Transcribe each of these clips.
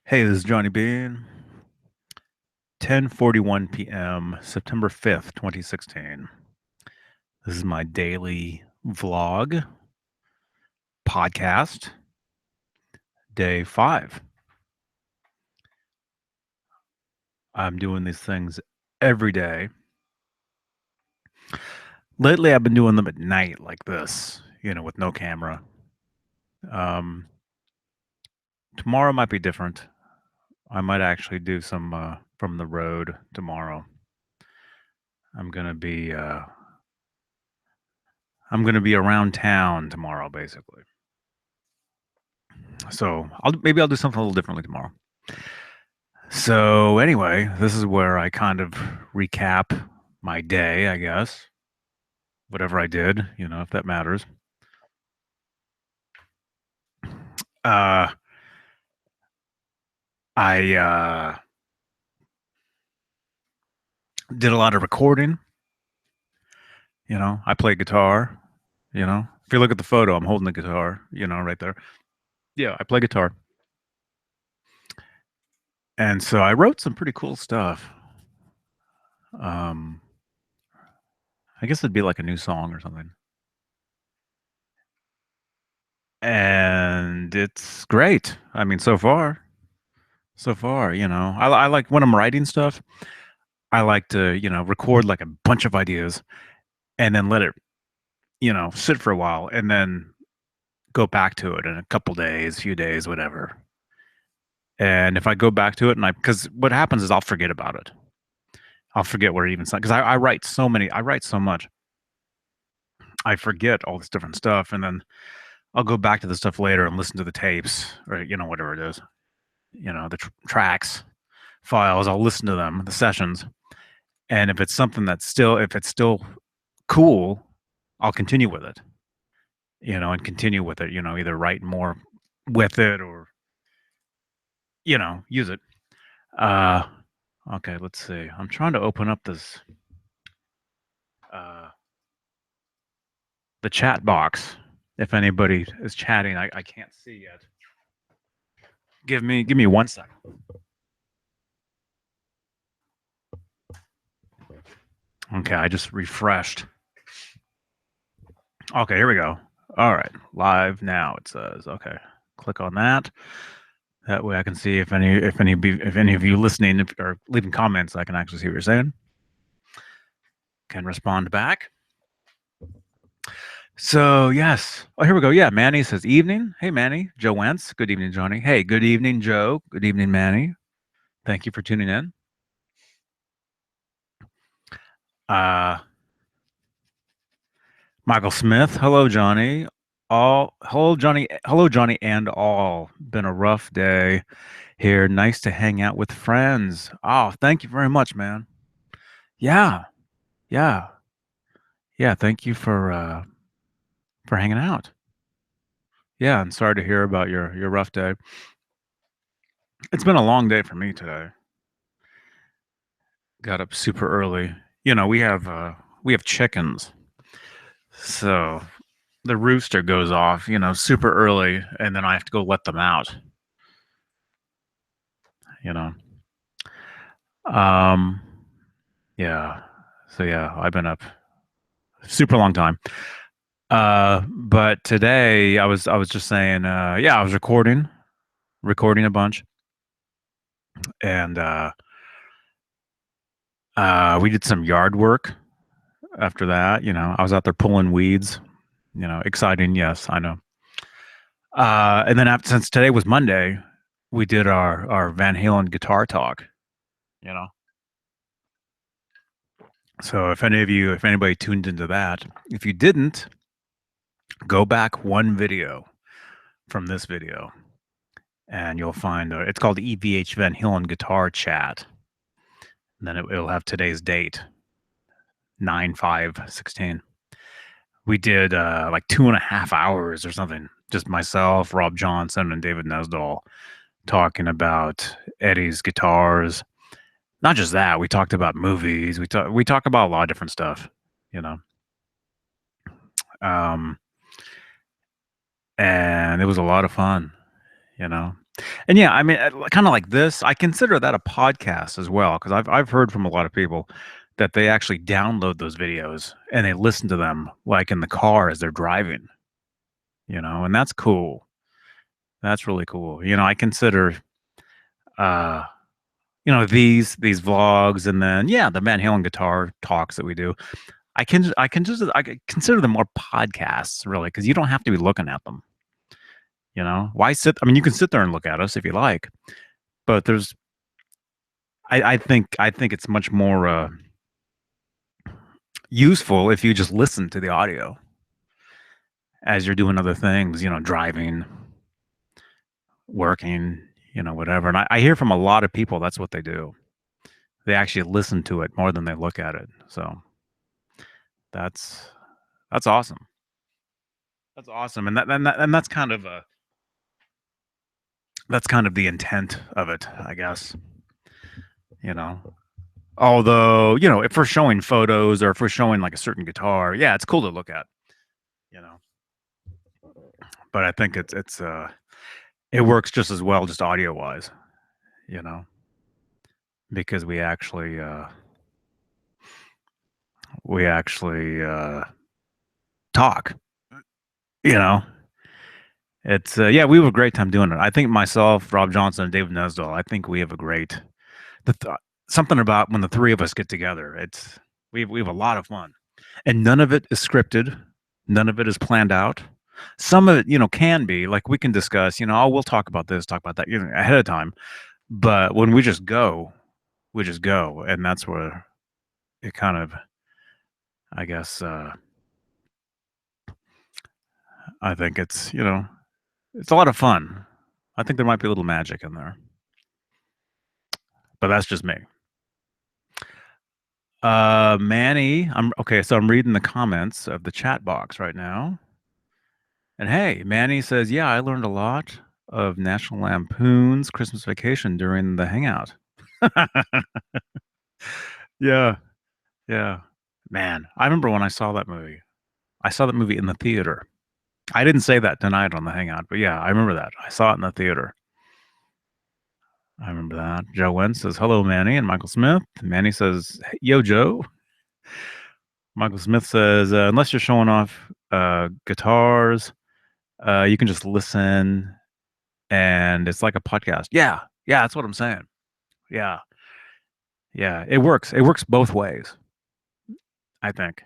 Hey, this is Johnny Bean. 10:41 p.m., September 5th, 2016. This is my daily vlog podcast, day 5. I'm doing these things every day. Lately, I've been doing them at night like this, with no camera. Um, Tomorrow might be different. I might actually do some from the road tomorrow. I'm gonna be uh, I'm gonna be around town tomorrow, basically. So maybe I'll do something a little differently tomorrow. So anyway, this is where I kind of recap my day, I guess. Whatever I did, if that matters. Uh I did a lot of recording, I play guitar, If you look at the photo, I'm holding the guitar, right there. Yeah, I play guitar. And so I wrote some pretty cool stuff. Um I guess it'd be like a new song or something. And it's great. I mean, so far. So far, I like when I'm writing stuff, I like to, record like a bunch of ideas and then let it, sit for a while and then go back to it in a couple days, few days, whatever. And if I go back to it because what happens is I'll forget about it. I'll forget where it even because I write I write so much. I forget all this different stuff and then I'll go back to the stuff later and listen to the tapes or, whatever it is, the tracks, files. I'll listen to them, the sessions. And if it's something if it's still cool, I'll continue with it, and continue with it, either write more with it or, use it. Uh, okay, let's see. I'm trying to open up uh, the chat box. If anybody is chatting, I can't see yet. Give me 1 second. Okay, I just refreshed. Okay, here we go. All right, live now. It says okay. Click on that. That way, I can see if any of you listening or leaving comments, I can actually see what you're saying. Can respond back. So yes. Oh, here we go. Yeah, Manny says evening. Hey, Manny. Joe Wentz. Good evening, Johnny. Hey, good evening, Joe. Good evening, Manny. Thank you for tuning in. Michael Smith. Hello, Johnny. Hello, Johnny. Hello, Johnny, and all. Been a rough day here. Nice to hang out with friends. Oh, thank you very much, man. Yeah, yeah, yeah. Thank you for hanging out. Yeah, and sorry to hear about your rough day. It's been a long day for me today. Got up super early. We have chickens. So the rooster goes off, super early and then I have to go let them out, you know. Um yeah. So yeah, I've been up super long time. But today I was just saying yeah, I was recording a bunch and we did some yard work after that, I was out there pulling weeds, exciting, yes, I know. And then since today was Monday, we did our Van Halen guitar talk, you know. So if anybody tuned into that, if you didn't, go back one video from this video and you'll find it's called EVH Van Halen guitar chat. And then it'll have today's date, 9/5/16. We did like 2.5 hours or something. Just myself, Rob Johnson, and David Nesdall talking about Eddie's guitars. Not just that, we talked about movies. We talk about a lot of different stuff, you know. Um, and it was a lot of fun, you know. And yeah, I mean, kind of like this, I consider that a podcast as well because I've heard from a lot of people that they actually download those videos and they listen to them like in the car as they're driving, and that's cool. That's really cool. I consider uh these vlogs and then yeah, the Van Halen guitar talks that we do. I can consider them more podcasts really because you don't have to be looking at them. Why sit? I mean, you can sit there and look at us if you like, but I think it's much more useful if you just listen to the audio as you're doing other things, driving, working, whatever. And I hear from a lot of people that's what they do. They actually listen to it more than they look at it. So that's that's awesome. That's awesome, and that's kind of the intent of it, I guess. You know, although if we're showing photos or if we're showing like a certain guitar, yeah, it's cool to look at. You know, but I think it works just as well, just audio wise. You know, because we actually talk. You know, it's yeah, we have a great time doing it. I think myself, Rob Johnson, and David Nesdal. I think we have a great the th- something about when the three of us get together. We have a lot of fun, and none of it is scripted. None of it is planned out. Some of it, can be like we can discuss. Oh, we'll talk about this, talk about that, ahead of time. But when we just go, and that's where it kind of, I guess, I think it's a lot of fun. I think there might be a little magic in there, but that's just me. Manny, I'm okay. So I'm reading the comments of the chat box right now. And hey, Manny says, yeah, I learned a lot of National Lampoon's Christmas Vacation during the hangout. Yeah, yeah. Man, I remember when I saw that movie. I saw that movie in the theater. I didn't say that tonight on the hangout, but yeah, I remember that. I saw it in the theater. I remember that. Joe Wentz says, hello, Manny, and Michael Smith. Manny says, yo, Joe. Michael Smith says, unless you're showing off guitars, you can just listen and it's like a podcast. Yeah. Yeah. That's what I'm saying. Yeah. Yeah. It works. It works both ways, I think.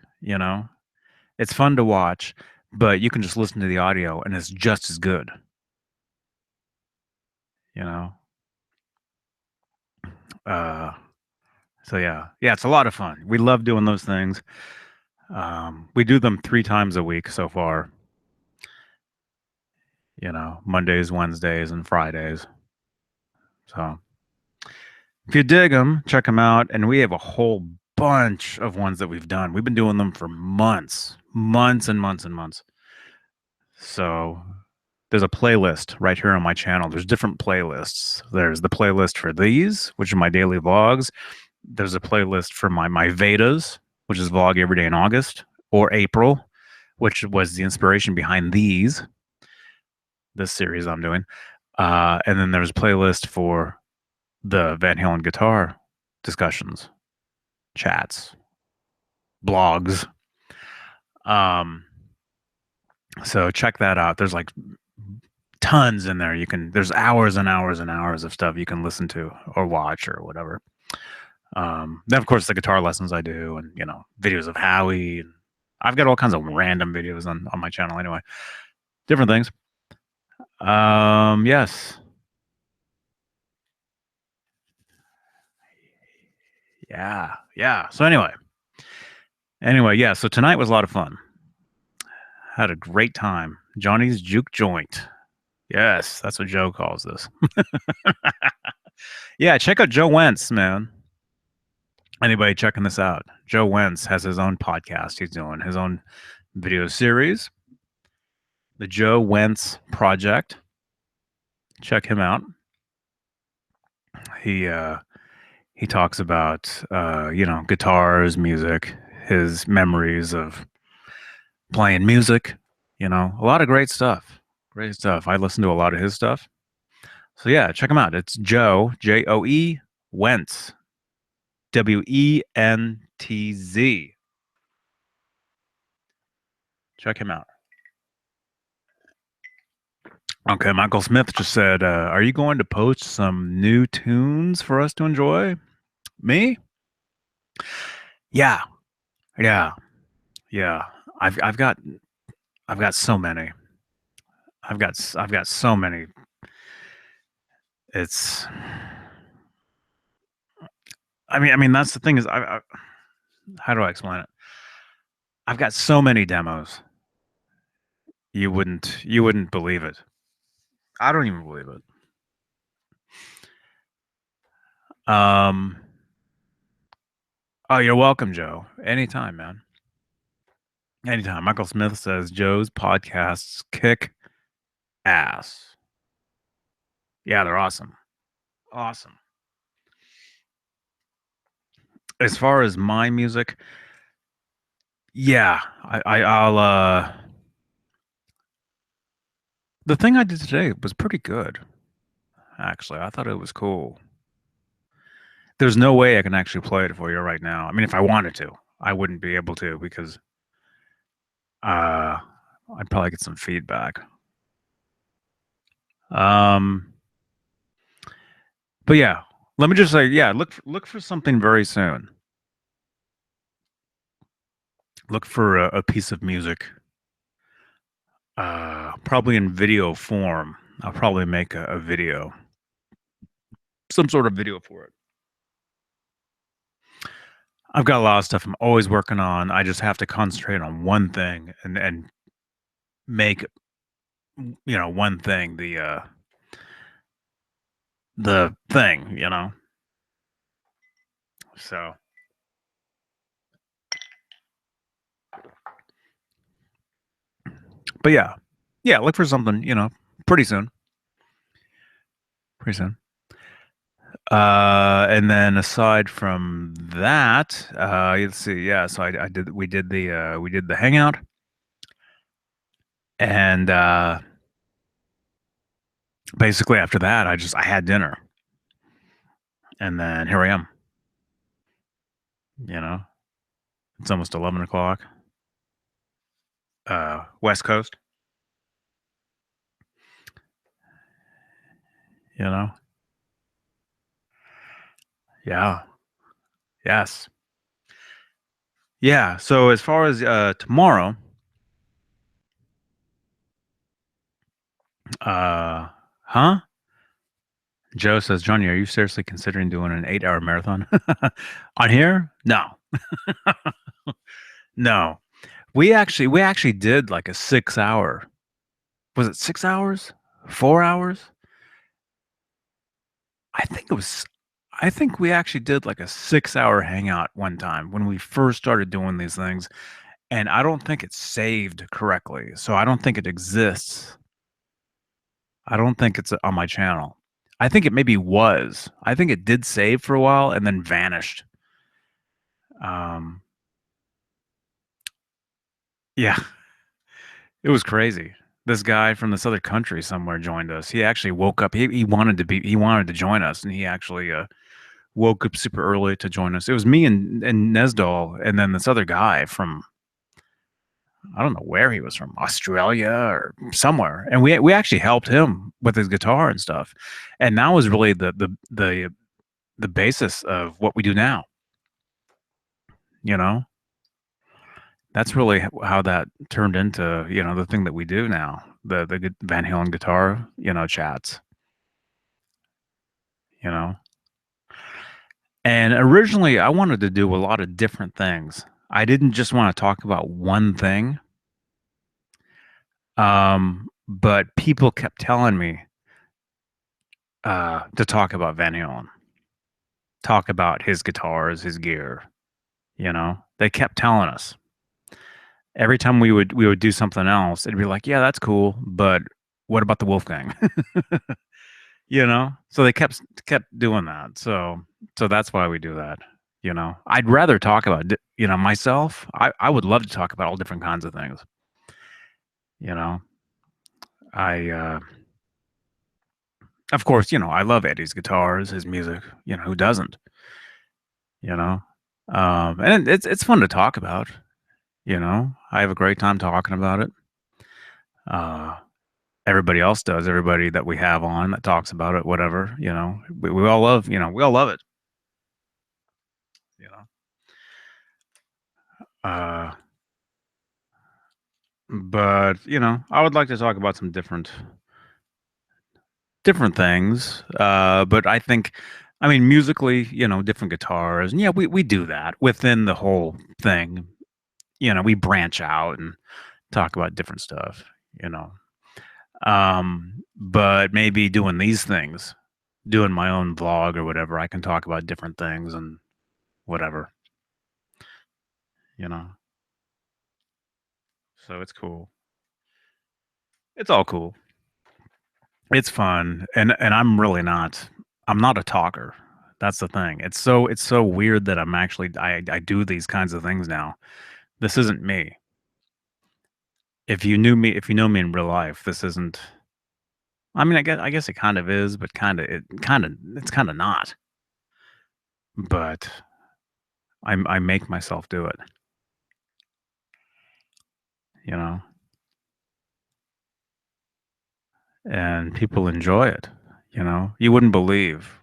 It's fun to watch, but you can just listen to the audio and it's just as good. You know? Uh, so yeah. Yeah. It's a lot of fun. We love doing those things. We do them 3 times a week so far. Mondays, Wednesdays, and Fridays. So if you dig them, check them out. And we have a whole bunch of ones that we've done. We've been doing them for months, months and months and months. So there's a playlist right here on my channel. There's different playlists. There's the playlist for these, which are my daily vlogs. There's a playlist for my Vedas, which is vlog every day in August or April, which was the inspiration behind this series I'm doing. And then there's a playlist for the Van Halen guitar discussions, chats, blogs. So check that out. There's like tons in there. There's hours and hours and hours of stuff you can listen to or watch or whatever. Then of course the guitar lessons I do and videos of Howie, and I've got all kinds of random videos on my channel anyway. Different things. Yes. Yeah. Yeah. So anyway, yeah. So tonight was a lot of fun. Had a great time. Johnny's Juke Joint. Yes, that's what Joe calls this. Yeah, check out Joe Wentz, man. Anybody checking this out? Joe Wentz has his own podcast. He's doing his own video series, the Joe Wentz Project. Check him out. He talks about guitars, music, his memories of playing music. A lot of great stuff. Great stuff. I listen to a lot of his stuff. So yeah, check him out. It's Joe, Joe Wentz, Wentz. Check him out. Okay, Michael Smith just said, "Are you going to post some new tunes for us to enjoy?" Me? Yeah, yeah, yeah. I've got so many. I've got so many. It's. I mean that's the thing is I how do I explain it? I've got so many demos. You wouldn't believe it. I don't even believe it. Um. Oh, you're welcome, Joe. Anytime, man. Anytime. Michael Smith says Joe's podcasts kick ass. Yeah, they're awesome. Awesome. As far as my music, yeah, I'll the thing I did today was pretty good. Actually, I thought it was cool. There's no way I can actually play it for you right now. I mean, if I wanted to, I wouldn't be able to because uh I'd probably get some feedback. Um but yeah, let me just say, yeah, look for something very soon. Look for a piece of music, probably in video form. I'll probably make a video, some sort of video for it. I've got a lot of stuff I'm always working on. I just have to concentrate on one thing and make one thing the thing. So, but yeah, yeah. Look for something. Pretty soon. Pretty soon. And then aside from that, let's see. Yeah, so I did. We did the hangout, and basically after that, I had dinner, and then here I am. You know, it's almost 11 o'clock. West Coast. You know. Yeah. Yes. Yeah. So as far as tomorrow, huh? Joe says, Johnny, are you seriously considering doing an 8-hour marathon on here? No, no. We actually did like a 6 hour. Was it 6 hours? 4 hours? I think it was. I think we actually did like a 6 hour hangout one time when we first started doing these things, and I don't think it's saved correctly, so I don't think it exists. I don't think it's on my channel. I think it maybe was. I think it did save for a while and then vanished. Um, yeah, it was crazy. This guy from this other country somewhere joined us. He actually woke up. He wanted to join us, and he actually woke up super early to join us. It was me and Nesdal, and then this other guy from I don't know where he was from, Australia or somewhere. And we actually helped him with his guitar and stuff. And that was really the basis of what we do now. You know, that's really how that turned into the thing that we do now. The Van Halen guitar chats. You know, and originally I wanted to do a lot of different things. I didn't just want to talk about one thing. But people kept telling me to talk about Van Halen, talk about his guitars, his gear. They kept telling us every time we would do something else. It'd be like, yeah, that's cool, but what about the Wolfgang? So they kept doing that. So that's why we do that. I'd rather talk about myself. I would love to talk about all different kinds of things. You know, I Of course, I love Eddie's guitars, his music. Who doesn't? You know, and it's fun to talk about. I have a great time talking about it. Uh, Everybody else does. Everybody that we have on that talks about it, whatever. We all love. We all love it. You know, uh, but I would like to talk about some different things. But I think, I mean, musically, different guitars, and yeah, we do that within the whole thing. We branch out and talk about different stuff. You know, but maybe doing these things, doing my own vlog or whatever, I can talk about different things and whatever. You know, so it's cool. It's all cool. It's fun, and I'm not a talker. That's the thing. It's so weird that I do these kinds of things now. This isn't me. If you know me in real life, this isn't. I mean, I guess it kind of is, but it's kind of not. But I make myself do it, you know, and people enjoy it. You wouldn't believe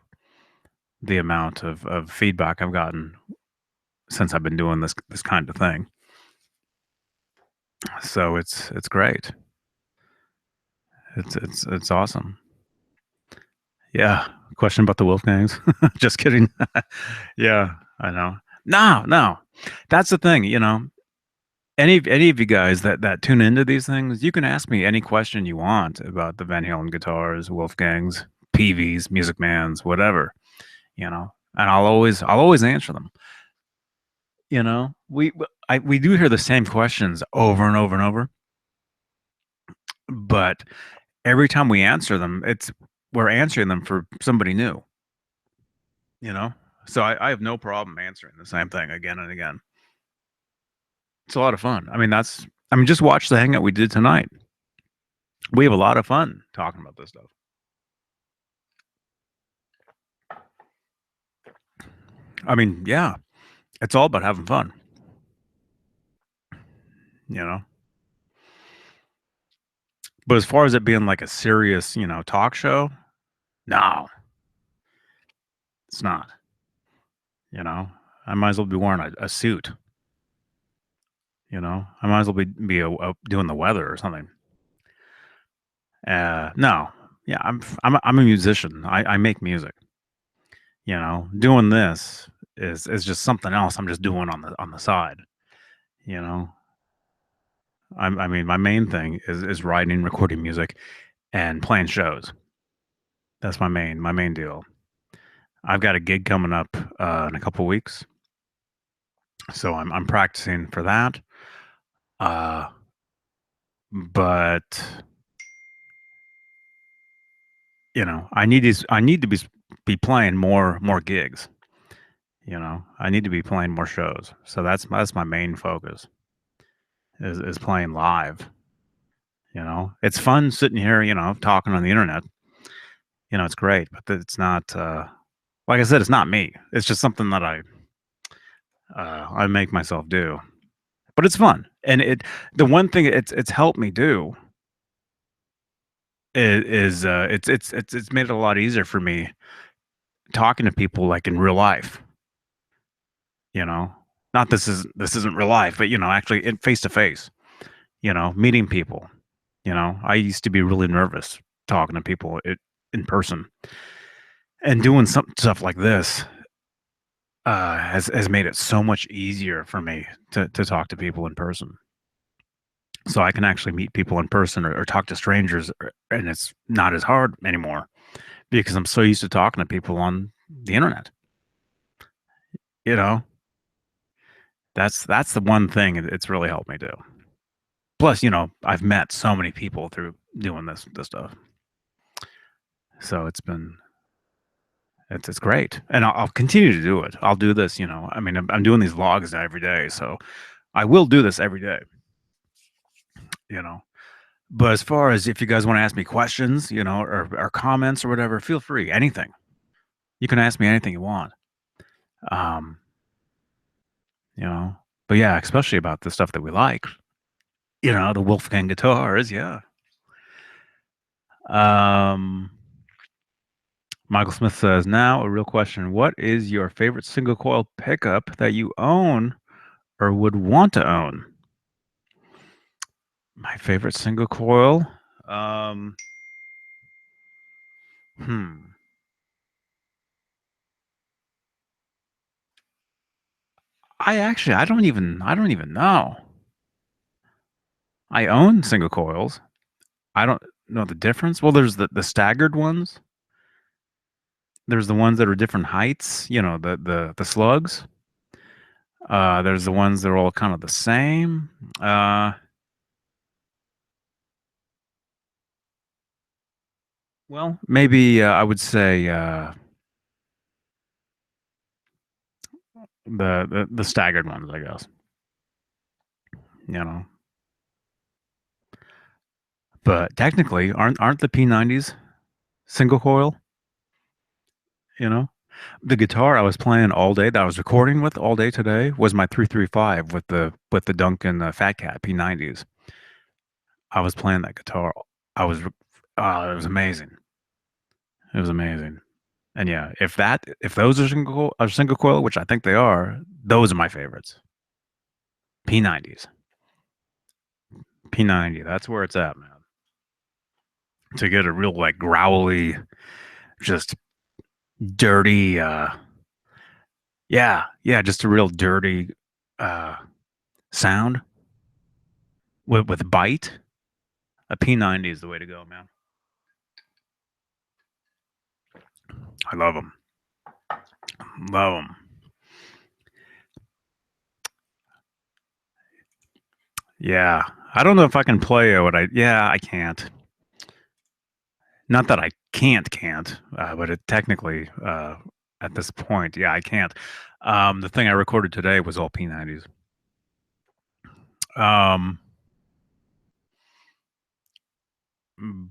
the amount of feedback I've gotten since I've been doing this kind of thing. So it's great. It's awesome. Yeah. Question about the Wolfgangs. Just kidding. Yeah, I know. No, no. That's the thing, any of you guys that tune into these things, you can ask me any question you want about the Van Halen guitars, Wolfgangs, PVs, Music Mans, whatever, and I'll always answer them. We do hear the same questions over and over and over, but every time we answer them, we're answering them for somebody new, you know? So I have no problem answering the same thing again and again. It's a lot of fun. I mean, just watch the hangout we did tonight. We have a lot of fun talking about this stuff. I mean, yeah, it's all about having fun, you know? But as far as it being like a serious, talk show, no, it's not, you know? I might as well be wearing a suit, I might as well be doing the weather or something. No, yeah, I'm a musician. I make music. Doing this is just something else. I'm just doing on the side. You know, I mean, my main thing is writing, recording music, and playing shows. That's my main deal. I've got a gig coming up in a couple weeks, so I'm practicing for that. Uh, but I need to be playing more gigs. I need to be playing more shows. So that's my main focus is playing live. It's fun sitting here, talking on the internet. It's great, but it's not. Like I said, it's not me. It's just something that I make myself do. But it's fun, and the one thing it's helped me do it's made it a lot easier for me talking to people like in real life. You know, not this isn't real life, but actually in face to face. Meeting people. I used to be really nervous talking to people in person, and doing some stuff like this has made it so much easier for me to talk to people in person. So I can actually meet people in person or talk to strangers, and it's not as hard anymore because I'm so used to talking to people on the internet. You know, that's the one thing it's really helped me do. Plus, I've met so many people through doing this stuff, so it's great, and I'll continue to do it. I'll do this. I mean, I'm doing these vlogs every day, so I will do this every day. You know, But as far as if you guys want to ask me questions, or comments or whatever, feel free. Anything. You can ask me anything you want. Um, you know. But yeah, especially about the stuff that we like. The Wolfgang guitars, yeah. Um, Michael Smith says, now a real question. What is your favorite single coil pickup that you own or would want to own? My favorite single coil? Um, hmm. I don't even know. I own single coils. I don't know the difference. Well, there's the staggered ones. There's the ones that are different heights, the slugs. There's the ones that are all kind of the same. Uh, well, maybe I would say the staggered ones, I guess. You know, but technically, aren't the P90s single coil? You know, the guitar I was playing all day that I was recording with all day today was my 335 with the Duncan Fat Cat P90s. I was playing that guitar. I was, it was amazing. It was amazing. And yeah, if those are single coil, which I think they are, those are my favorites. P90s, P90. That's where it's at, man. To get a real like growly, just dirty. Yeah, just a real dirty uh sound with bite. A P90 is the way to go, man. I love them. Love them. Yeah. I don't know if I can play it. Yeah, I can't. Not that I can't, but it technically, at this point, yeah, I can't. The thing I recorded today was all P90s. Um,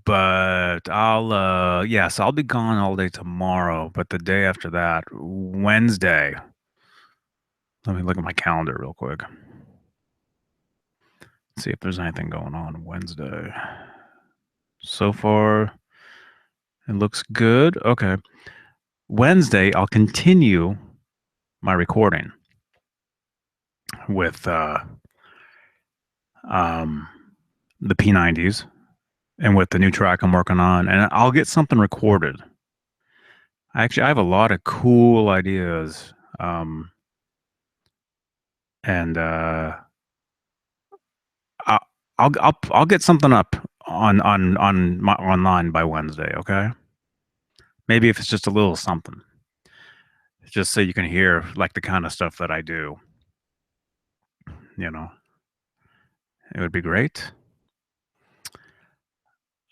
but yes, I'll be gone all day tomorrow, but the day after that, Wednesday, let me look at my calendar real quick. See if there's anything going on Wednesday. So far, it looks good. Okay. Wednesday, I'll continue my recording with um, the P90s and with the new track I'm working on, and I'll get something recorded. Actually, I have a lot of cool ideas, and I- I'll get something up on my online by Wednesday. Okay, maybe if it's just a little something, just so you can hear like the kind of stuff that I do. You know, it would be great.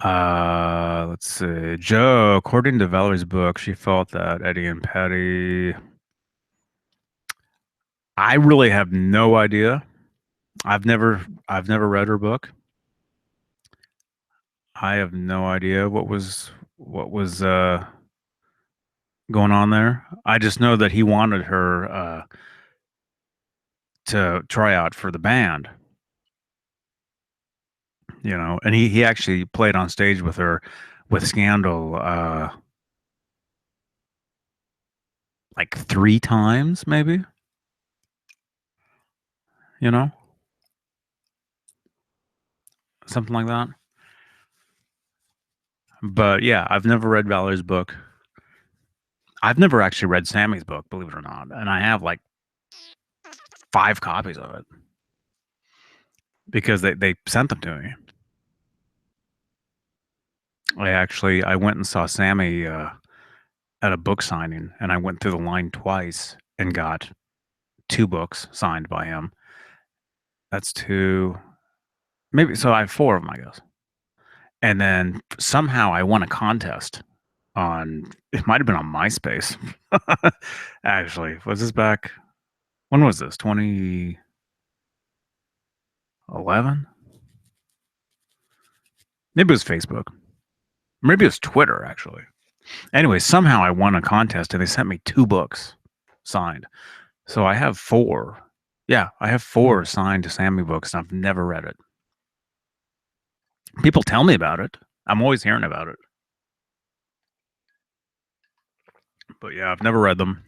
Let's see. Joe, according to Valerie's book, she felt that Eddie and Patty. I really have no idea. I've never read her book. I have no idea what was going on there. I just know that he wanted her to try out for the band, and he actually played on stage with her with Scandal like 3 times maybe, you know, something like that. But yeah, I've never read Valerie's book. I've never actually read Sammy's book, believe it or not, and I have like 5 copies of it because they sent them to me. I went and saw Sammy at a book signing, and I went through the line twice and got 2 books signed by him. That's 2, maybe. So I have 4 of them, I guess. And then somehow I won a contest on. It might have been on MySpace. Actually, was this back? When was this? 2011. Maybe it was Facebook. Maybe it was Twitter, actually. Anyway, somehow I won a contest and they sent me 2 books signed. So I have 4. Yeah, I have 4 signed Sammy books, and I've never read it. People tell me about it. I'm always hearing about it. But yeah, I've never read them.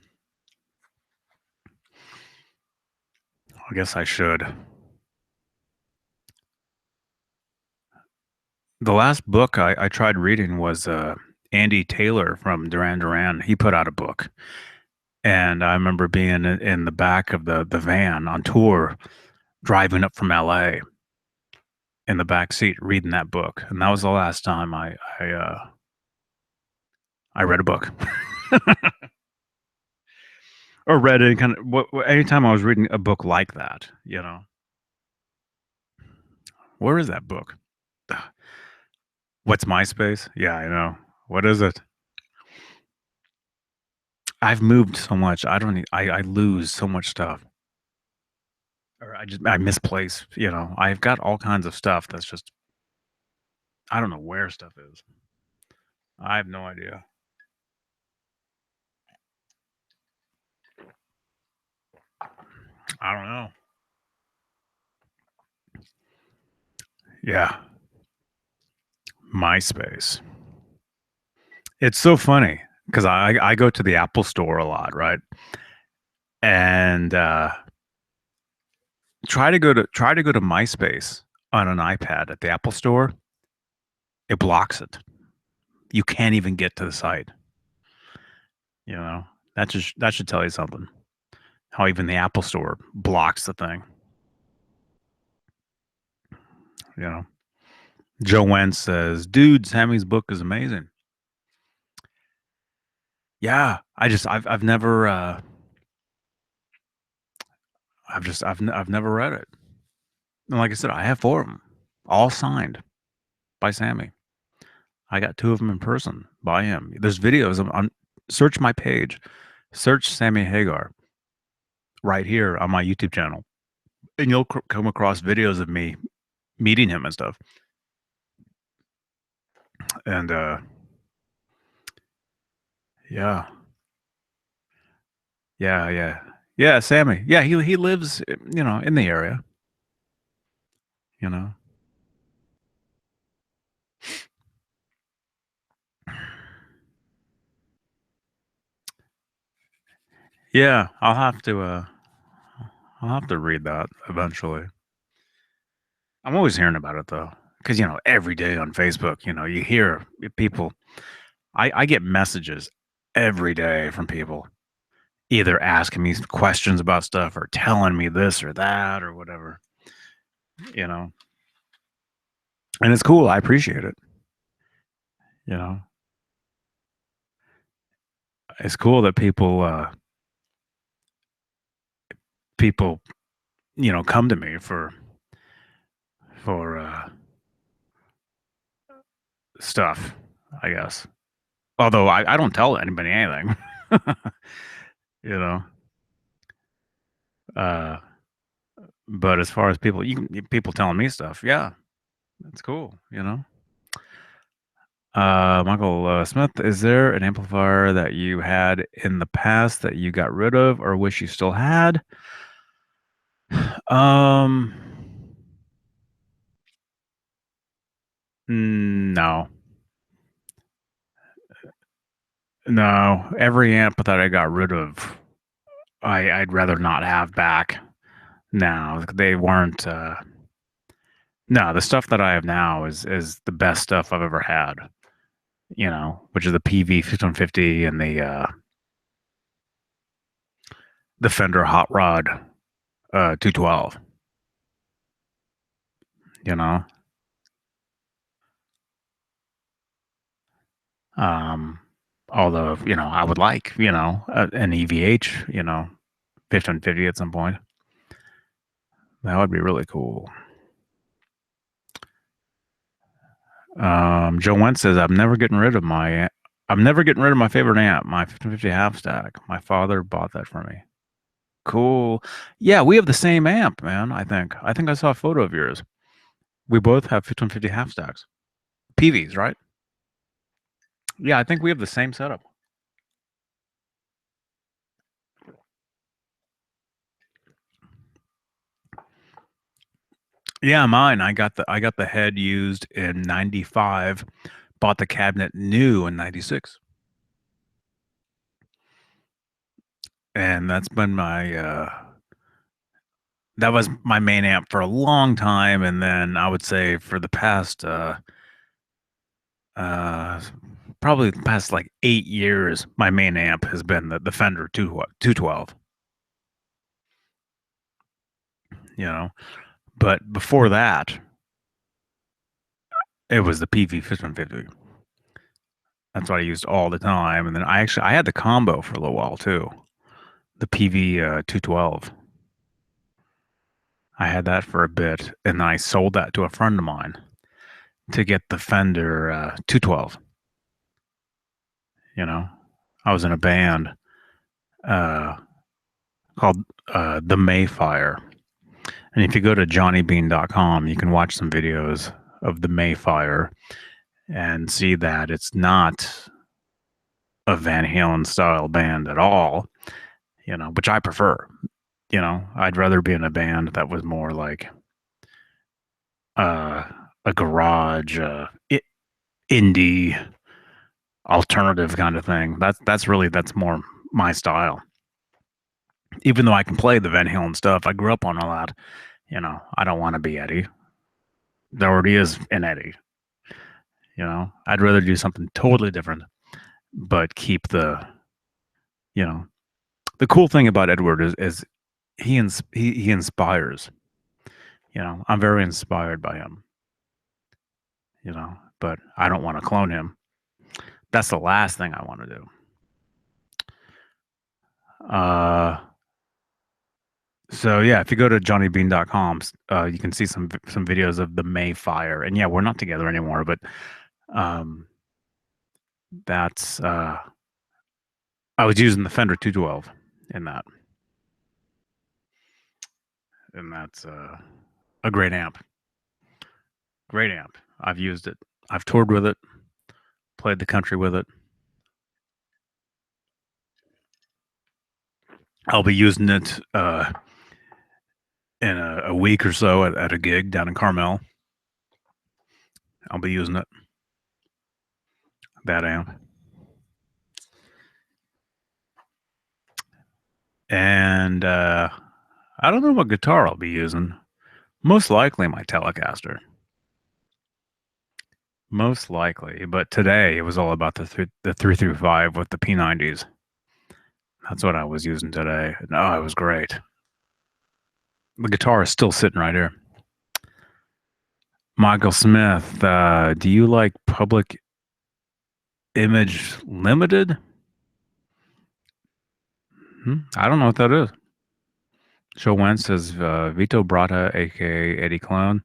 I guess I should. The last book I tried reading was Andy Taylor from Duran Duran. He put out a book, and I remember being in the back of the van on tour, driving up from LA in the back seat reading that book, and that was the last time I read a book. Or read any kind of anytime I was reading a book like that, you know. Where is that book? What's MySpace? Yeah, I know. What is it? I've moved so much. I don't. I lose so much stuff, or I misplace. You know, I've got all kinds of stuff that's just I don't know where stuff is. I have no idea. I don't know. Yeah, MySpace. It's so funny because I go to the Apple Store a lot, right? And try to go to MySpace on an iPad at the Apple Store. It blocks it. You can't even get to the site. You know that should tell you something. How even the Apple Store blocks the thing. You know, Joe Wentz says, "Dude, Sammy's book is amazing." Yeah, I've never I've never read it. And like I said, I have 4 of them, all signed by Sammy. I got 2 of them in person by him. There's videos on search my page, search Sammy Hagar right here on my YouTube channel, and you'll come across videos of me meeting him and stuff. And yeah, yeah, yeah, Sammy. Yeah, he lives, in the area. You know. Yeah, I'll have to read that eventually. I'm always hearing about it though, because every day on Facebook, you hear people. I get messages every day from people either asking me questions about stuff or telling me this or that or whatever, you know. And it's cool. I appreciate it. You know, it's cool that people come to me for stuff. I guess. Although I don't tell anybody anything. you know. Uh, but as far as people telling me stuff, yeah, that's cool. Michael Smith, is there an amplifier that you had in the past that you got rid of or wish you still had? Um, no, no. Every amp that I got rid of, I'd rather not have back. No, they weren't. No, the stuff that I have now is the best stuff I've ever had. Which is the PV 5150 and the Fender Hot Rod 212. You know, um, although I would like an EVH 5150 at some point. That would be really cool. Joe Wentz says I'm never getting rid of my favorite amp, my 5150 half stack. My father bought that for me. Cool. Yeah, we have the same amp, man. I think I saw a photo of yours. We both have 5150 half stacks. PVs, right? Yeah, I think we have the same setup. Yeah, mine. I got the head used in '95. Bought the cabinet new in '96, and that's been my that was my main amp for a long time. And then I would say for the past uh probably the past like 8 years, my main amp has been the Fender 212. You know, but before that, it was the PV 5150. That's what I used all the time. And then I had the combo for a little while too, the PV 212. I had that for a bit, and then I sold that to a friend of mine to get the Fender 212. You know, I was in a band uh, called The Mayfire. And if you go to johnnybean.com, you can watch some videos of The Mayfire and see that it's not a Van Halen style band at all, which I prefer. I'd rather be in a band that was more like uh, a garage, indie, alternative kind of thing. That's more my style. Even though I can play the Van Halen stuff, I grew up on all that. I don't want to be Eddie. There already is an Eddie. I'd rather do something totally different, but keep you know, the cool thing about Edward is he inspires. I'm very inspired by him. But I don't want to clone him. That's the last thing I want to do. So yeah, if you go to johnnybean.com, you can see some videos of the Mayfire. And yeah, we're not together anymore, but um, that's I was using the Fender 212 in that, and that's a great amp. Great amp. I've used it. I've toured with it, played the country with it. I'll be using it in a week or so at a gig down in Carmel. I'll be using it. That amp. And I don't know what guitar I'll be using. Most likely my Telecaster. Most likely. But today it was all about the 335 with the P90s. That's what I was using today. No, it was great. The guitar is still sitting right here. Michael Smith, do you like Public Image Limited? I don't know what that is. Joe Wentz says Vito Bratta, aka Eddie Clone.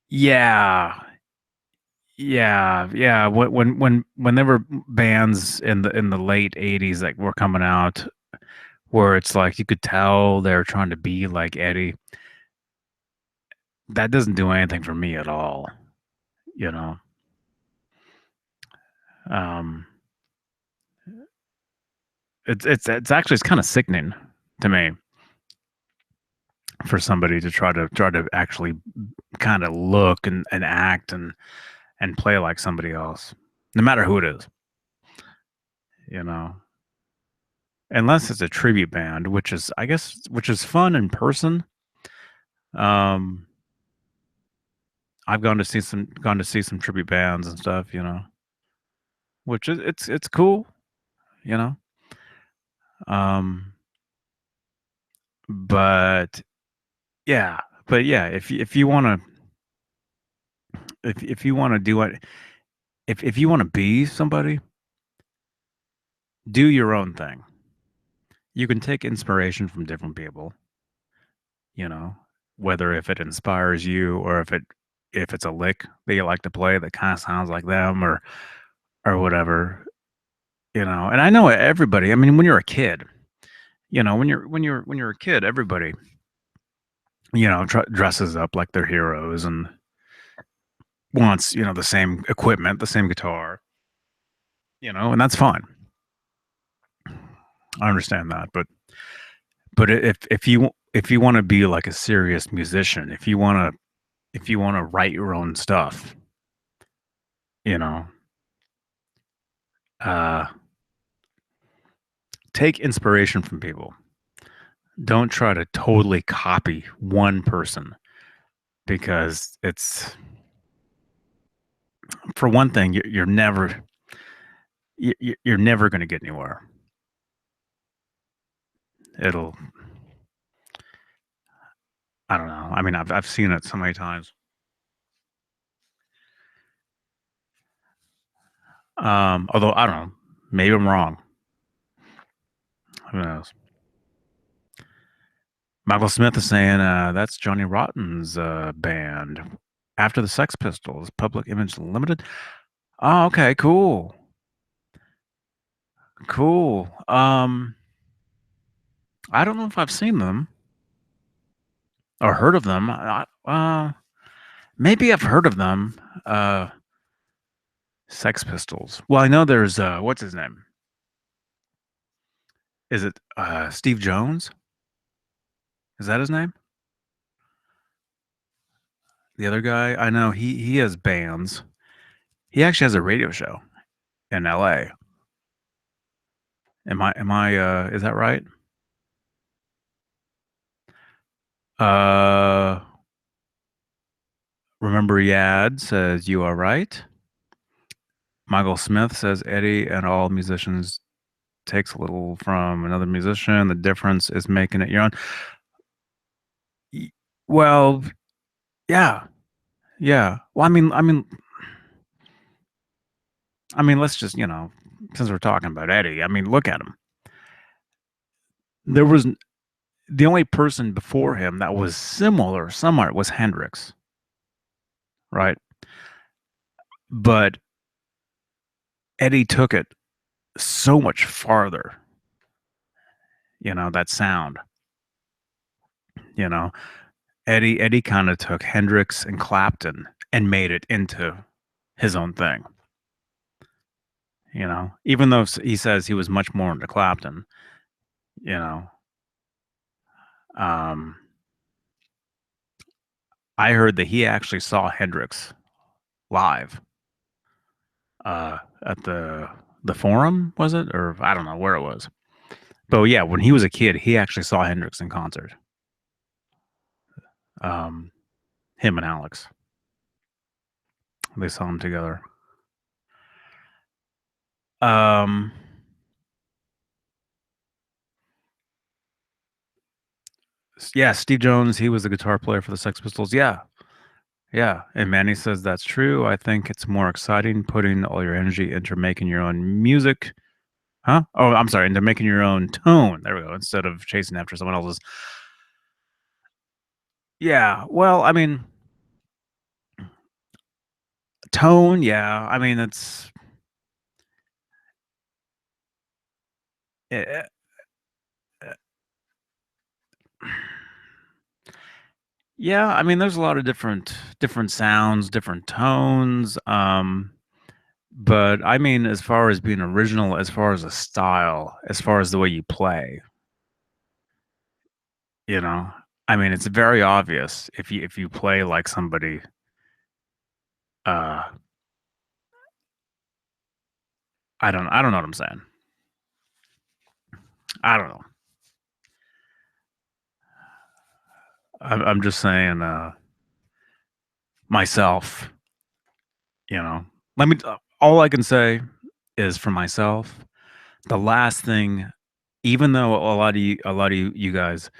Yeah, yeah. When there were bands in the late '80s that were coming out, where it's like you could tell they're trying to be like Eddie. That doesn't do anything for me at all. You know. Um, it's actually it's kind of sickening to me for somebody to try to actually kind of look and act and play like somebody else, no matter who it is. You know, unless it's a tribute band, which is I guess which is fun in person. Um, I've gone to see some tribute bands and stuff, which is it's cool, you know. Um, but yeah, if you want to if you want to do it if you want to be somebody, do your own thing. You can take inspiration from different people, you know, whether if it inspires you or if it's a lick that you like to play that kind of sounds like them or whatever, And I know everybody. I mean, when you're a kid, when you're a kid, everybody, dresses up like their heroes, and wants, the same equipment, the same guitar, and that's fine. I understand that, but if you want to be like a serious musician, if you want to write your own stuff, you know, uh, take inspiration from people. Don't try to totally copy one person because it's for one thing you're never going to get anywhere. It'll I don't know. I mean, I've seen it so many times. Although I don't know, maybe I'm wrong. Who knows? Michael Smith is saying that's Johnny Rotten's band after the Sex Pistols, Public Image Limited. Oh, okay, cool, cool. I don't know if I've seen them or heard of them. Maybe I've heard of them. Sex Pistols. Well, I know there's what's his name? Is it Steve Jones? Is that his name? The other guy? I know he has bands. He actually has a radio show in LA. Am I is that right? Uh Remember Yad says you are right. Michael Smith says Eddie and all musicians takes a little from another musician. The difference is making it your own. Well, yeah. Yeah. Well, I mean, let's just, since we're talking about Eddie, I mean, look at him. There was the only person before him that was similar somewhat was Hendrix, right? But Eddie took it so much farther, that sound, you know. Eddie kind of took Hendrix and Clapton and made it into his own thing, Even though he says he was much more into Clapton, you know. Um, I heard that he actually saw Hendrix live at the Forum, was it? Or I don't know where it was. But yeah, when he was a kid, he actually saw Hendrix in concert. Um, him and Alex, they saw him together. Um, yeah, Steve Jones, he was the guitar player for the Sex Pistols. Yeah, yeah. And Manny says that's true. I think it's more exciting putting all your energy into making your own music. Huh? Oh, I'm sorry, into making your own tone. There we go. Instead of chasing after someone else's. Yeah. Well, I mean, tone. Yeah. I mean, it's. eh, eh, Yeah, I mean, there's a lot of different sounds, different tones. But I mean, as far as being original, as far as a style, as far as the way you play, you know, I mean, it's very obvious if you play like somebody. Uh, I don't know what I'm saying. I don't know. I'm just saying. Myself, you know. Let me. All I can say is for myself. The last thing, even though a lot of you guys,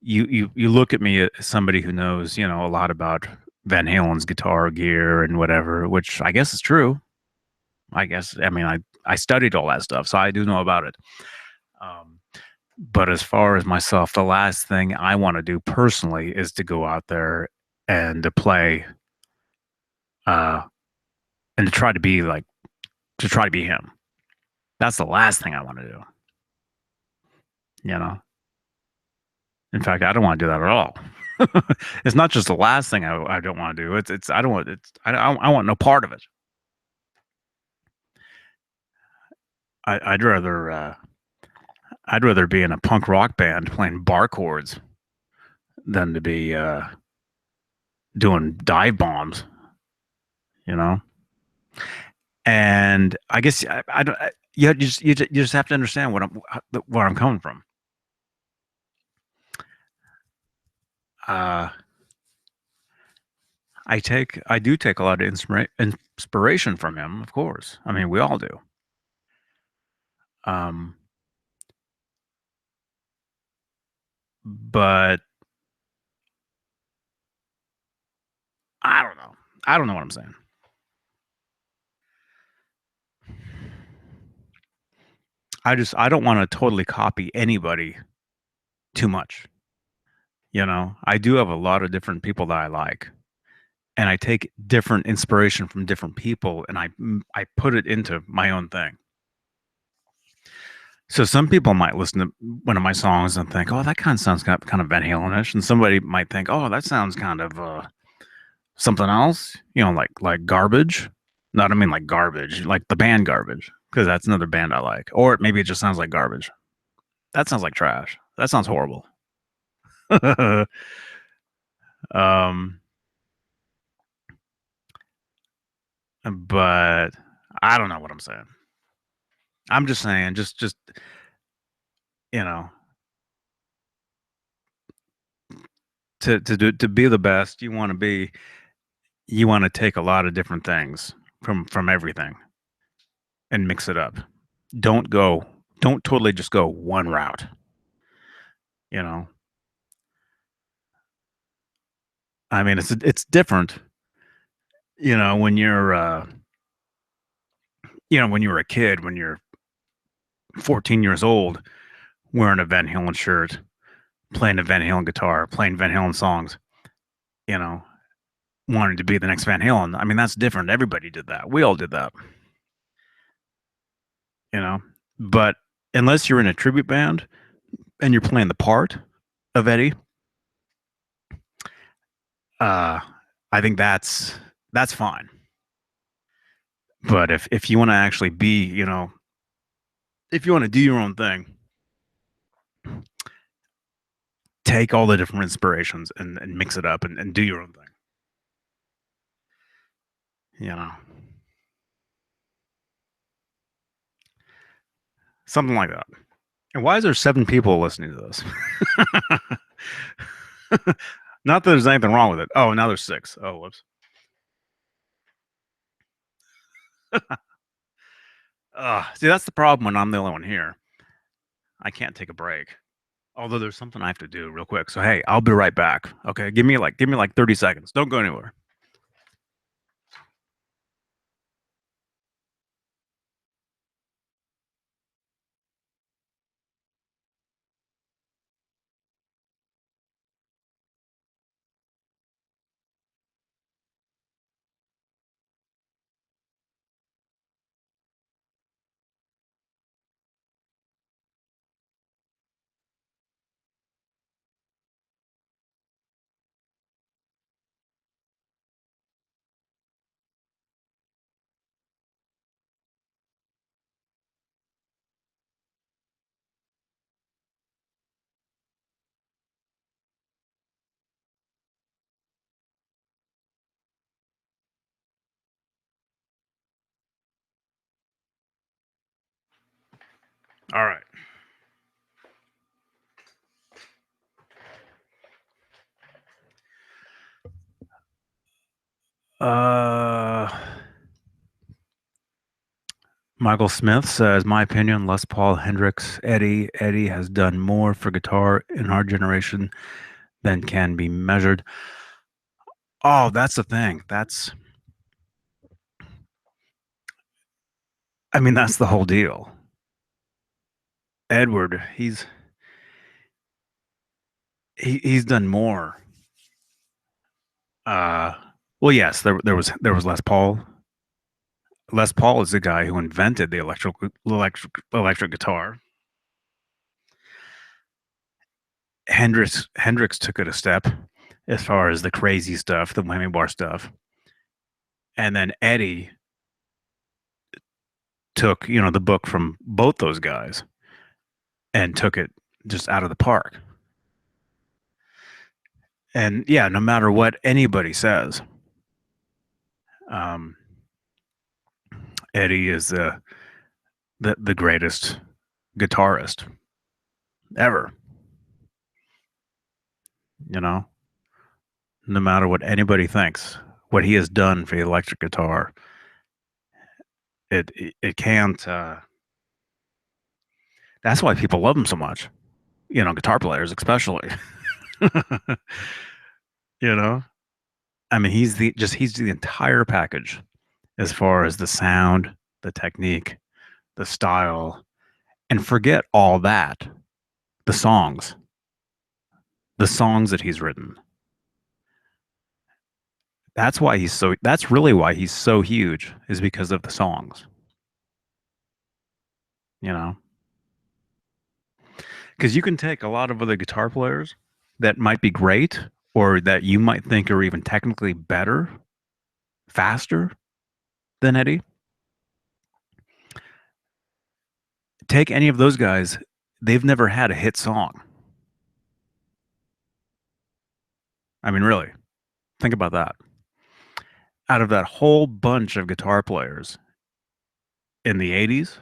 you look at me as somebody who knows, a lot about Van Halen's guitar gear and whatever, which I guess is true. I mean, I studied all that stuff, so I do know about it. Um, but as far as myself, the last thing I want to do personally is to go out there and to play, uh, and to try to be him. That's the last thing I want to do. You know. In fact, I don't want to do that at all. It's not just the last thing I don't want to do. It's I don't want it's I want no part of it. I'd rather I'd rather be in a punk rock band playing bar chords than to be doing dive bombs. You know, and I guess I don't. You just have to understand where I'm coming from. Uh, I do take a lot of inspiration from him, of course. I mean, we all do. Um, but I don't know. I don't know what I'm saying. I don't want to totally copy anybody too much. You know, I do have a lot of different people that I like, and I take different inspiration from different people, and I put it into my own thing. So some people might listen to one of my songs and think, "Oh, that kind of sounds kind of Van Halen-ish," and somebody might think, "Oh, that sounds kind of something else," you know, like Garbage. Not I mean like Garbage, like the band Garbage, because that's another band I like. Or maybe it just sounds like garbage. That sounds like trash. That sounds horrible. um, but I don't know what I'm saying. I'm just saying, just you know, to be the best, you want to take a lot of different things from everything and mix it up. Don't go, don't totally just go one route. You know, I mean, it's different. You know, when you're when you were a kid, when you're 14 years old, wearing a Van Halen shirt, playing a Van Halen guitar, playing Van Halen songs, you know, wanting to be the next Van Halen. I mean, that's different. Everybody did that. We all did that, you know. But unless you're in a tribute band and you're playing the part of Eddie, uh, I think that's fine. But if you want to actually be, you know, if you want to do your own thing, take all the different inspirations and mix it up and do your own thing. You know, something like that. And why is there 7 people listening to this? Not that there's anything wrong with it. Oh, now there's 6. Oh, whoops. See, that's the problem when I'm the only one here. I can't take a break. Although there's something I have to do real quick. So hey, I'll be right back. Okay, give me like 30 seconds. Don't go anywhere. All right. Uh Michael Smith says, my opinion, Les Paul, Hendrix, Eddie. Eddie has done more for guitar in our generation than can be measured. Oh, that's the thing. I mean, that's the whole deal. Edward, he's done more. Uh, well, yes, there was Les Paul. Les Paul is the guy who invented the electric guitar. Hendrix took it a step. as far as the crazy stuff, the whammy bar stuff. And then Eddie took, the book from both those guys and took it just out of the park. And yeah, no matter what anybody says, um, Eddie is the greatest guitarist ever. You know, no matter what anybody thinks, what he has done for the electric guitar, it can't. That's why people love him so much. Guitar players especially. you know, I mean, he's the entire package as far as the sound, the technique, the style, and forget all that. The songs, the songs that he's written. That's really why he's so huge, is because of the songs. You know, because you can take a lot of other guitar players that might be great or that you might think are even technically better, faster than Eddie. Take any of those guys, they've never had a hit song. I mean, really, think about that. Out of that whole bunch of guitar players in the 80s,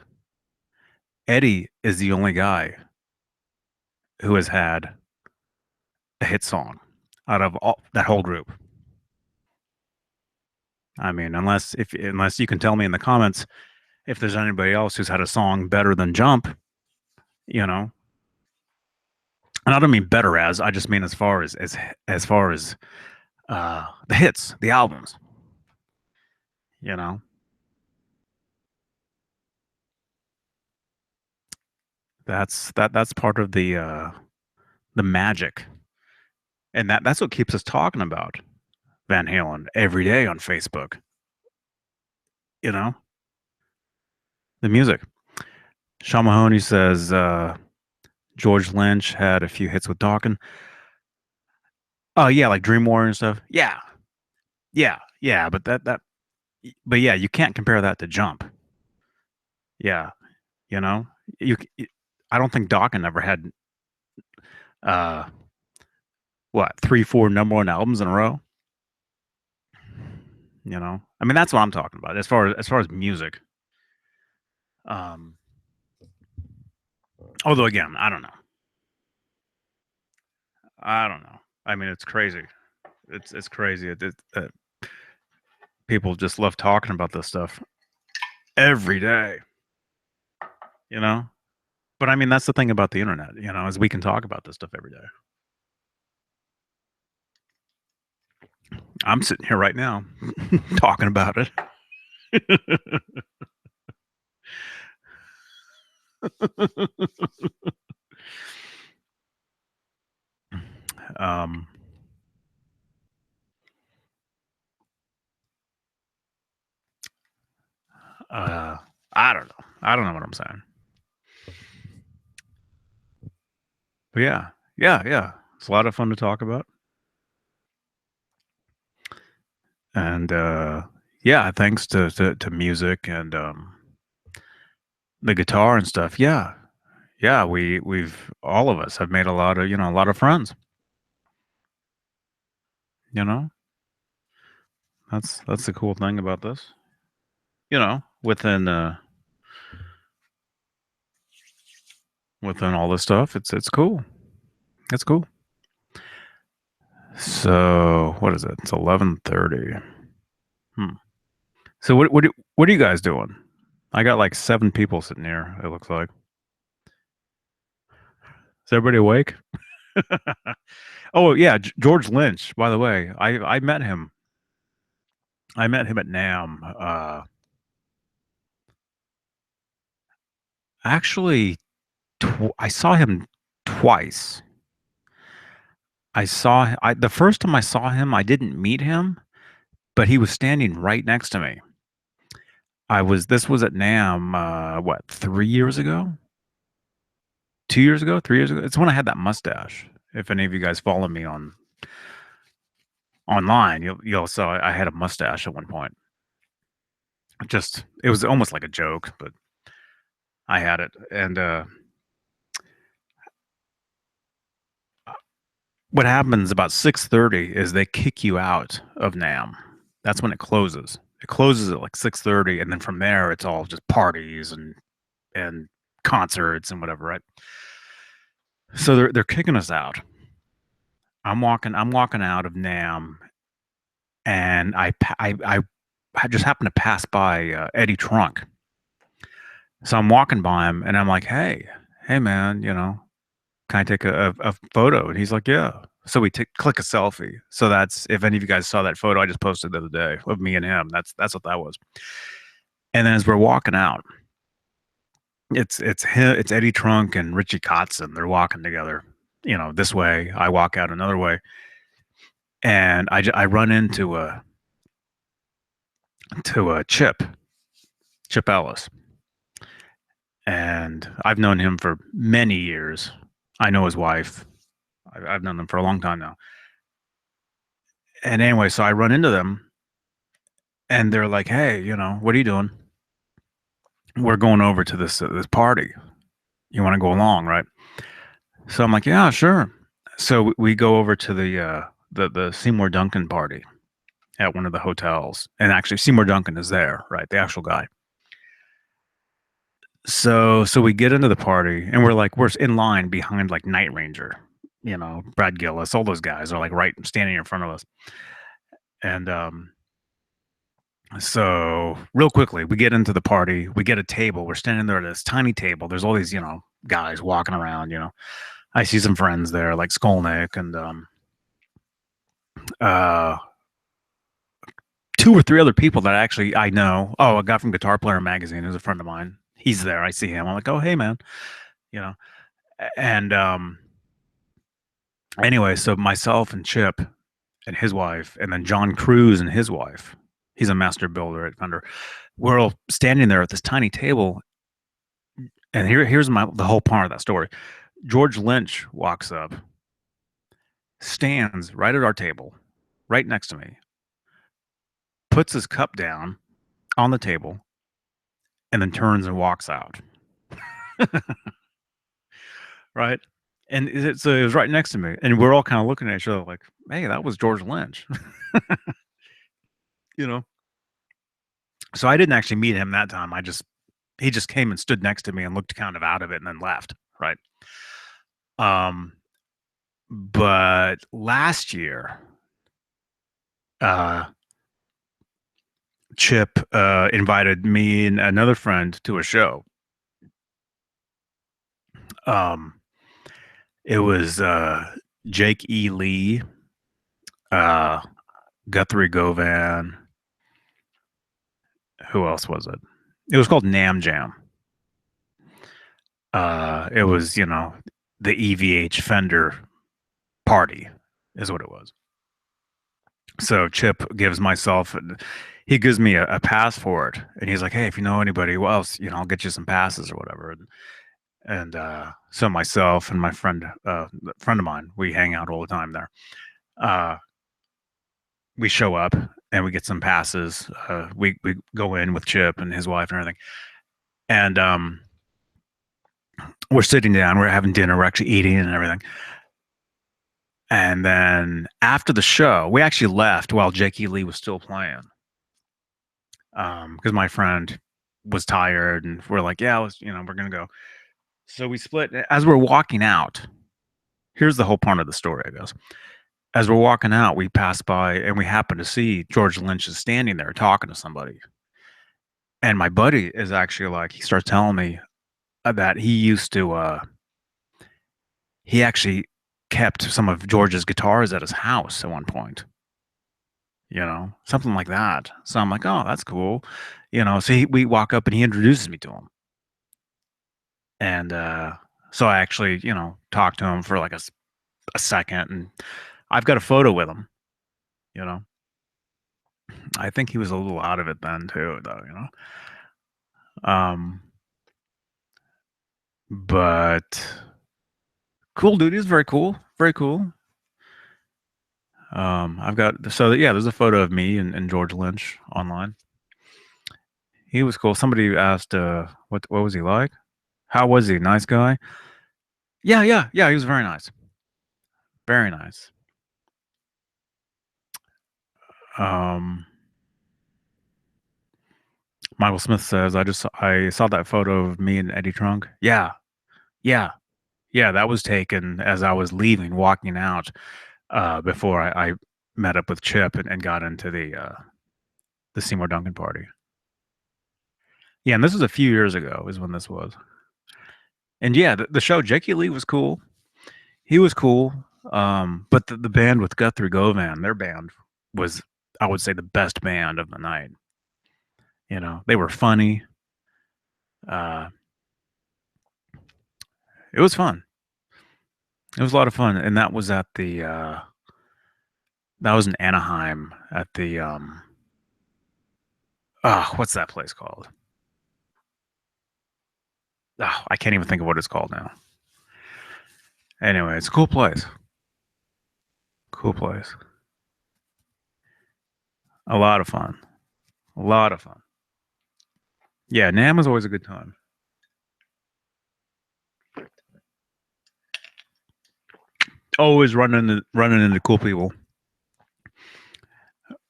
Eddie is the only guy who has had a hit song out of that whole group. I mean, unless you can tell me in the comments if there's anybody else who's had a song better than Jump, you know. And I don't mean better as, I just mean as far as the hits, the albums, you know. That's part of the magic. And that's what keeps us talking about Van Halen every day on Facebook. You know, the music. Sean Mahoney says George Lynch had a few hits with Dawkins. Oh yeah, like Dream Warrior and stuff. Yeah, yeah. But yeah, you can't compare that to Jump. Yeah, you know, you. I don't think Dawkins ever had uh what 3, 4 #1 albums in a row. I mean that's what I'm talking about as far as music. Um, although again, I don't know. I don't know. I mean, it's crazy. It's crazy. People just love talking about this stuff every day. You know, but I mean that's the thing about the internet. Is we can talk about this stuff every day. I'm sitting here right now talking about it. um, I don't know. I don't know what I'm saying. But yeah. It's a lot of fun to talk about. And yeah, thanks to music and the guitar and stuff. Yeah, we've all of us have made a lot of friends. You know, that's the cool thing about this. Within all this stuff, it's cool. It's cool. So what is it? It's 11:30. So what are you guys doing? I got like 7 people sitting here. It looks like. Is everybody awake? Oh yeah, George Lynch. By the way, I met him. I met him at NAMM. Actually, I saw him twice. The first time I saw him, I didn't meet him, but he was standing right next to me. This was at NAMM, what, 3 years ago? 2 years ago? 3 years ago? It's when I had that mustache. If any of you guys follow me on online, you'll saw I had a mustache at one point. Just it was almost like a joke, but I had it. And what happens about 6:30 is they kick you out of NAMM. That's when it closes. It closes at like 6:30, and then from there it's all just parties and concerts and whatever, right? So they're kicking us out. I'm walking out of NAMM, and I just happened to pass by Eddie Trunk. So I'm walking by him, and I'm like, hey man, can I take a photo? And he's like, yeah. So we click a selfie. So that's, if any of you guys saw that photo I just posted the other day of me and him, that's what that was. And then as we're walking out, it's him, it's Eddie Trunk and Richie Kotzen. They're walking together, this way. I walk out another way, and I run into a Chip Ellis, and I've known him for many years. I know his wife. I've known them for a long time now. And anyway, so I run into them, and they're like, "Hey, what are you doing? We're going over to this party. You want to go along, right?" So I'm like, "Yeah, sure." So we go over to the Seymour Duncan party at one of the hotels, and actually Seymour Duncan is there, right? The actual guy. So we get into the party, and we're in line behind like Night Ranger, Brad Gillis, all those guys are like right standing in front of us. And so real quickly, we get into the party, we get a table, we're standing there at this tiny table. There's all these, guys walking around, I see some friends there like Skolnick and uh two or three other people that actually I know. Oh, a guy from Guitar Player Magazine who's a friend of mine. He's there. I see him. I'm like, oh hey man, you know. And anyway, so myself and Chip and his wife, and then John Cruz and his wife. He's a master builder at Fender. We're all standing there at this tiny table, and here's the whole part of that story. George Lynch walks up, stands right at our table, right next to me, puts his cup down on the table, and then turns and walks out. Right? And so it was right next to me, and we're all kind of looking at each other like, "Hey, that was George Lynch." you know. So I didn't actually meet him that time. He just came and stood next to me and looked kind of out of it and then left, right? Um, but last year, uh, Chip invited me and another friend to a show. Um, it was Jake E. Lee, uh, Guthrie Govan. Who else was it? It was called Nam Jam. It was, the EVH Fender party is what it was. So Chip gives myself, he gives me a pass for it, and he's like, "Hey, if you know anybody, well, else, I'll get you some passes or whatever." And so myself and my friend of mine, we hang out all the time there. Uh, we show up and we get some passes. We go in with Chip and his wife and everything, and we're sitting down, we're having dinner, we're actually eating and everything. And then after the show, we actually left while Jake E. Lee was still playing. Because my friend was tired, and we're like, yeah, we're gonna go. So we split. As we're walking out, here's the whole part of the story, I guess. As we're walking out, we pass by and we happen to see George Lynch is standing there talking to somebody. And my buddy is actually like, he starts telling me that he actually kept some of George's guitars at his house at one point. Something like that. So I'm like, oh, that's cool. So we walk up and he introduces me to him. And so I actually, talked to him for like a second, and I've got a photo with him. You know, I think he was a little out of it then too, though. Um, but cool dude. He's very cool. Very cool. I've got so yeah. There's a photo of me and George Lynch online. He was cool. Somebody asked, what was he like? How was he? Nice guy? Yeah, yeah, yeah. He was very nice. Very nice. Um, Michael Smith says, I saw that photo of me and Eddie Trunk. Yeah, yeah, yeah. That was taken as I was leaving, walking out, before I met up with Chip and got into the Seymour Duncan party. Yeah, and this was a few years ago, is when this was. And yeah, the show Jakey Lee was cool. He was cool. But the band with Guthrie Govan, their band was, I would say, the best band of the night. You know, they were funny. Uh, it was fun. It was a lot of fun, and that was at the that was in Anaheim at the what's that place called? I can't even think of what it's called now. Anyway, it's a cool place. Cool place. A lot of fun. A lot of fun. Yeah, Nam was always a good time. Always running into cool people.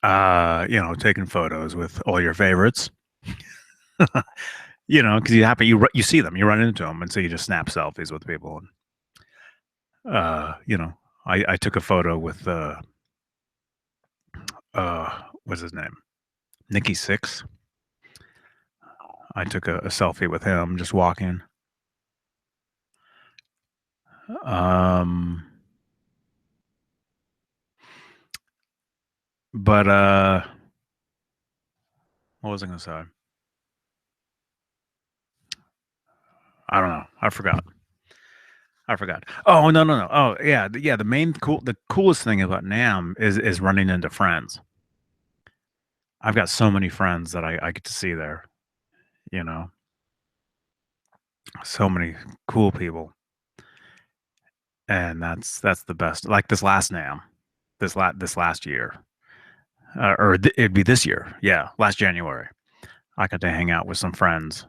Taking photos with all your favorites. Because you see them, you run into them, and so you just snap selfies with people. And I took a photo with what's his name, Nikki Six. I took a selfie with him just walking. Um, but what was I going to say? I don't know. I forgot. Oh, no, no, no. Oh, yeah, yeah. The coolest thing about Nam is running into friends. I've got so many friends that I get to see there. You know, so many cool people, and that's the best. Like this last Nam, this last year, it'd be this year. Yeah, last January, I got to hang out with some friends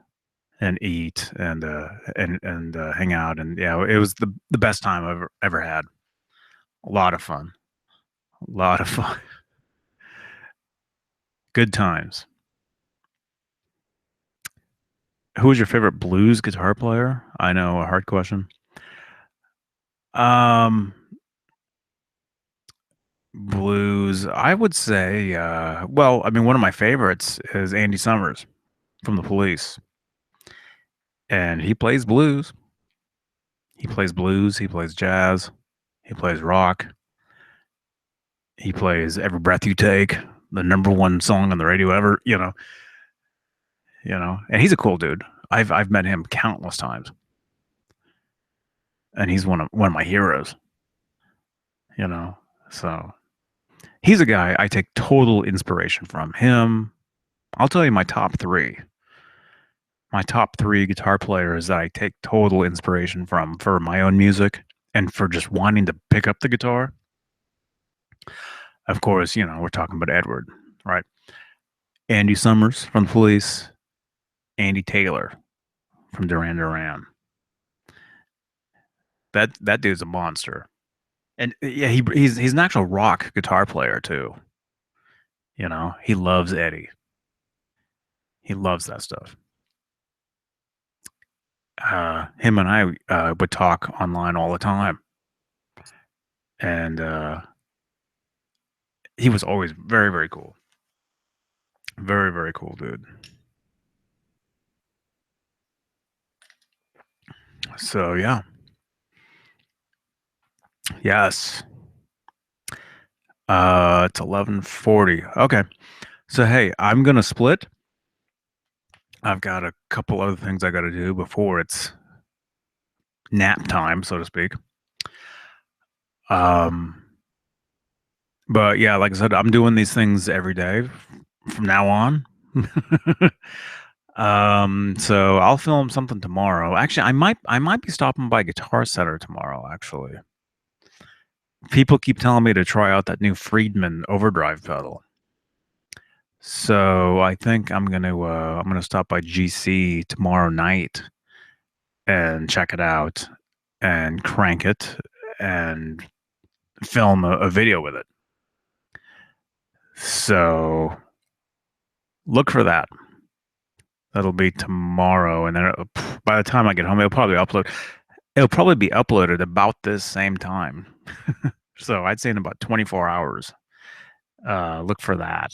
and eat and hang out, and yeah, it was the best time I've ever had. A lot of fun. A lot of fun. Good times. Who was your favorite blues guitar player? I know, a hard question. Um, Blues, I would say, well, I mean, one of my favorites is Andy Summers from The Police, and he plays blues. He plays blues, he plays jazz, he plays rock, he plays Every Breath You Take, the number one song on the radio ever, and he's a cool dude. I've met him countless times, and he's one of my heroes, you know. So he's a guy I take total inspiration from. Him. I'll tell you my top three. My top three guitar players that I take total inspiration from for my own music and for just wanting to pick up the guitar. Of course, we're talking about Edward, right? Andy Summers from the Police, Andy Taylor from Duran Duran. That dude's a monster. And yeah, he's an actual rock guitar player too. He loves Eddie. He loves that stuff. Him and I would talk online all the time, and he was always very, very cool. Very, very cool dude. So yeah, yes. It's 11:40. Okay, so hey, I'm gonna split. I've got a couple other things I got to do before it's nap time, so to speak. Um, but yeah, like I said, I'm doing these things every day from now on. So I'll film something tomorrow. Actually, I might be stopping by Guitar Center tomorrow, actually. people keep telling me to try out that new Friedman overdrive pedal. So I think I'm gonna stop by GC tomorrow night and check it out and crank it and film a video with it. So look for that. That'll be tomorrow, and then by the time I get home, it'll probably be uploaded about this same time. So I'd say in about 24 hours. Look for that.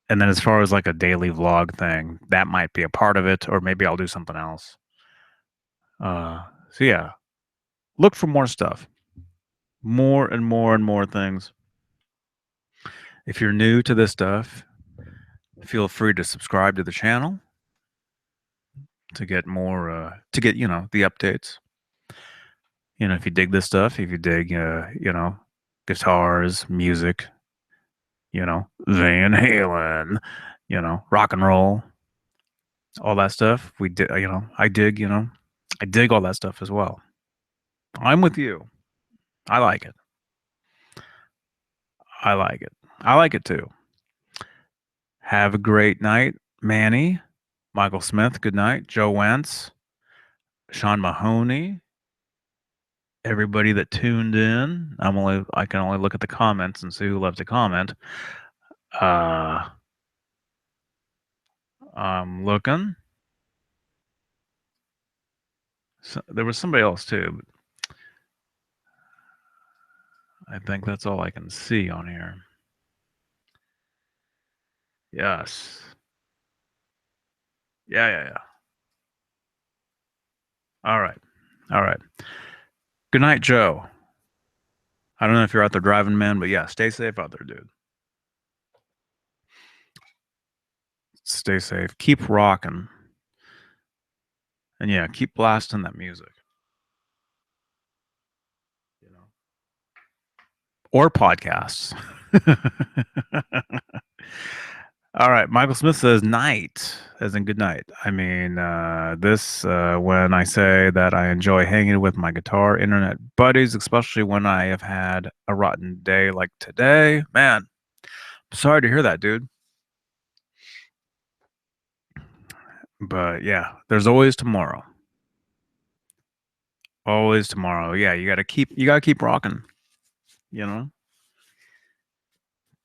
And then as far as like a daily vlog thing, that might be a part of it, or maybe I'll do something else. So yeah, look for more stuff, more and more and more things. If you're new to this stuff, feel free to subscribe to the channel to get more, the updates. If you dig this stuff, if you dig, guitars, music, Van Halen, rock and roll, all that stuff. I dig all that stuff as well. I'm with you. I like it. I like it. I like it too. Have a great night, Manny, Michael Smith. Good night, Joe Wentz, Sean Mahoney, everybody that tuned in. I can only look at the comments and see who left a comment. I'm looking. So, there was somebody else too. But I think that's all I can see on here. Yes. Yeah. All right. Good night, Joe. I don't know if you're out there driving, man, but yeah, stay safe out there, dude. Stay safe. Keep rocking. And yeah, keep blasting that music. Or podcasts. All right. Michael Smith says night, as in good night. I mean, when I say that I enjoy hanging with my guitar internet buddies, especially when I have had a rotten day like today. Man, sorry to hear that, dude. But yeah, there's always tomorrow. Always tomorrow. Yeah, you gotta keep rocking.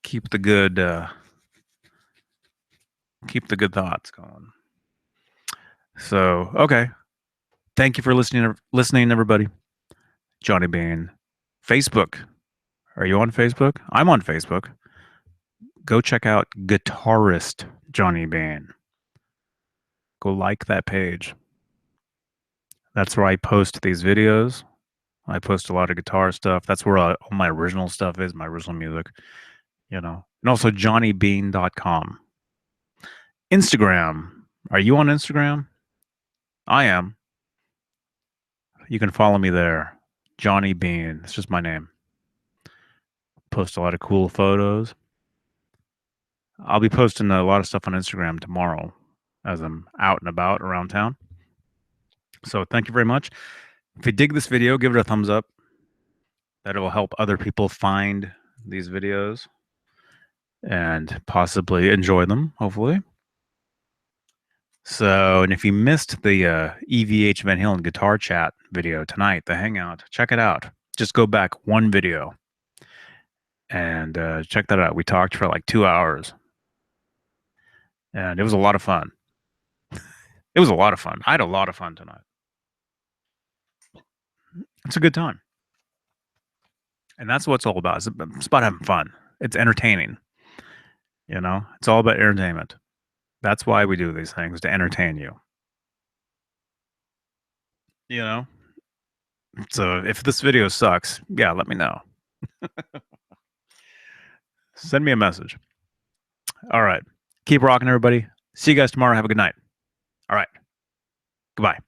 Keep the good thoughts going. So, okay. Thank you for listening, everybody. Johnny Bean. Facebook. Are you on Facebook? I'm on Facebook. Go check out Guitarist Johnny Bean. Go like that page. That's where I post these videos. I post a lot of guitar stuff. That's where all my original stuff is, my original music. And also johnnybean.com. Instagram. Are you on Instagram? I am. You can follow me there. Johnny Bean. It's just my name. Post a lot of cool photos. I'll be posting a lot of stuff on Instagram tomorrow as I'm out and about around town. So thank you very much. If you dig this video, give it a thumbs up. That will help other people find these videos and possibly enjoy them, hopefully. So, and if you missed the EVH Van Halen guitar chat video tonight, the hangout, check it out. Just go back one video and check that out. We talked for like 2 hours. And it was a lot of fun. It was a lot of fun. I had a lot of fun tonight. It's a good time. And that's what it's all about. It's about having fun. It's entertaining. It's all about entertainment. That's why we do these things, to entertain you. So if this video sucks, yeah, let me know. Send me a message. All right. Keep rocking, everybody. See you guys tomorrow. Have a good night. All right. Goodbye.